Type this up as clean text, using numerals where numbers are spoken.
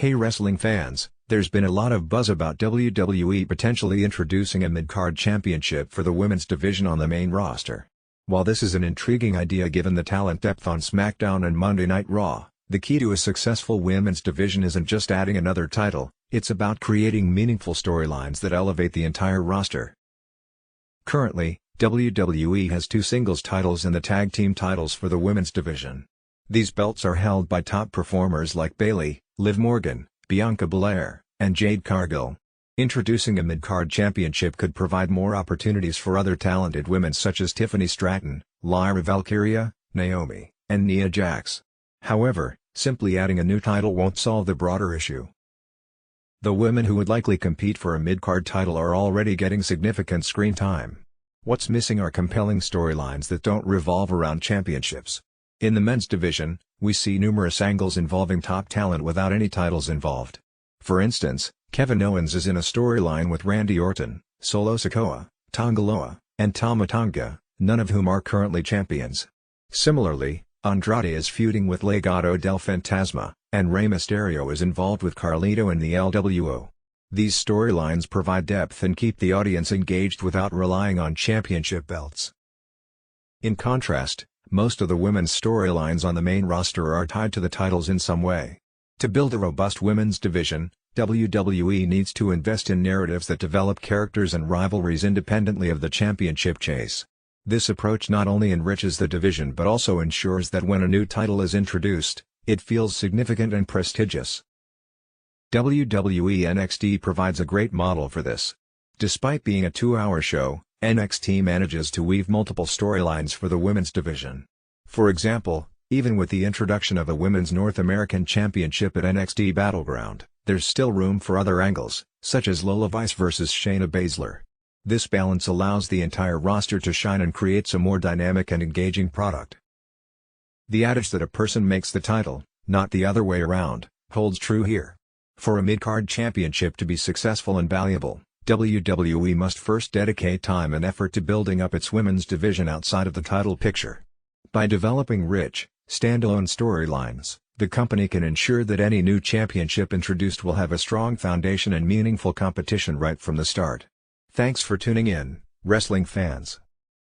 Hey wrestling fans, there's been a lot of buzz about WWE potentially introducing a mid-card championship for the women's division on the main roster. While this is an intriguing idea given the talent depth on SmackDown and Monday Night Raw, the key to a successful women's division isn't just adding another title, it's about creating meaningful storylines that elevate the entire roster. Currently, WWE has two singles titles and the tag team titles for the women's division. These belts are held by top performers like Bayley, Liv Morgan, Bianca Belair, and Jade Cargill. Introducing a mid-card championship could provide more opportunities for other talented women such as Tiffany Stratton, Lyra Valkyria, Naomi, and Nia Jax. However, simply adding a new title won't solve the broader issue. The women who would likely compete for a mid-card title are already getting significant screen time. What's missing are compelling storylines that don't revolve around championships. In the men's division, we see numerous angles involving top talent without any titles involved. For instance, Kevin Owens is in a storyline with Randy Orton, Solo Sikoa, Tonga Loa, and Tama Tonga, none of whom are currently champions. Similarly, Andrade is feuding with Legado del Fantasma, and Rey Mysterio is involved with Carlito and the LWO. These storylines provide depth and keep the audience engaged without relying on championship belts. In contrast, most of the women's storylines on the main roster are tied to the titles in some way. To build a robust women's division, WWE needs to invest in narratives that develop characters and rivalries independently of the championship chase. This approach not only enriches the division but also ensures that when a new title is introduced, it feels significant and prestigious. WWE NXT provides a great model for this. Despite being a 2-hour show, NXT manages to weave multiple storylines for the women's division. For example, even with the introduction of a Women's North American Championship at NXT Battleground, there's still room for other angles, such as Lola Vice vs Shayna Baszler. This balance allows the entire roster to shine and creates a more dynamic and engaging product. The adage that a person makes the title, not the other way around, holds true here. For a mid-card championship to be successful and valuable, WWE must first dedicate time and effort to building up its women's division outside of the title picture. By developing rich, standalone storylines, the company can ensure that any new championship introduced will have a strong foundation and meaningful competition right from the start. Thanks for tuning in, wrestling fans.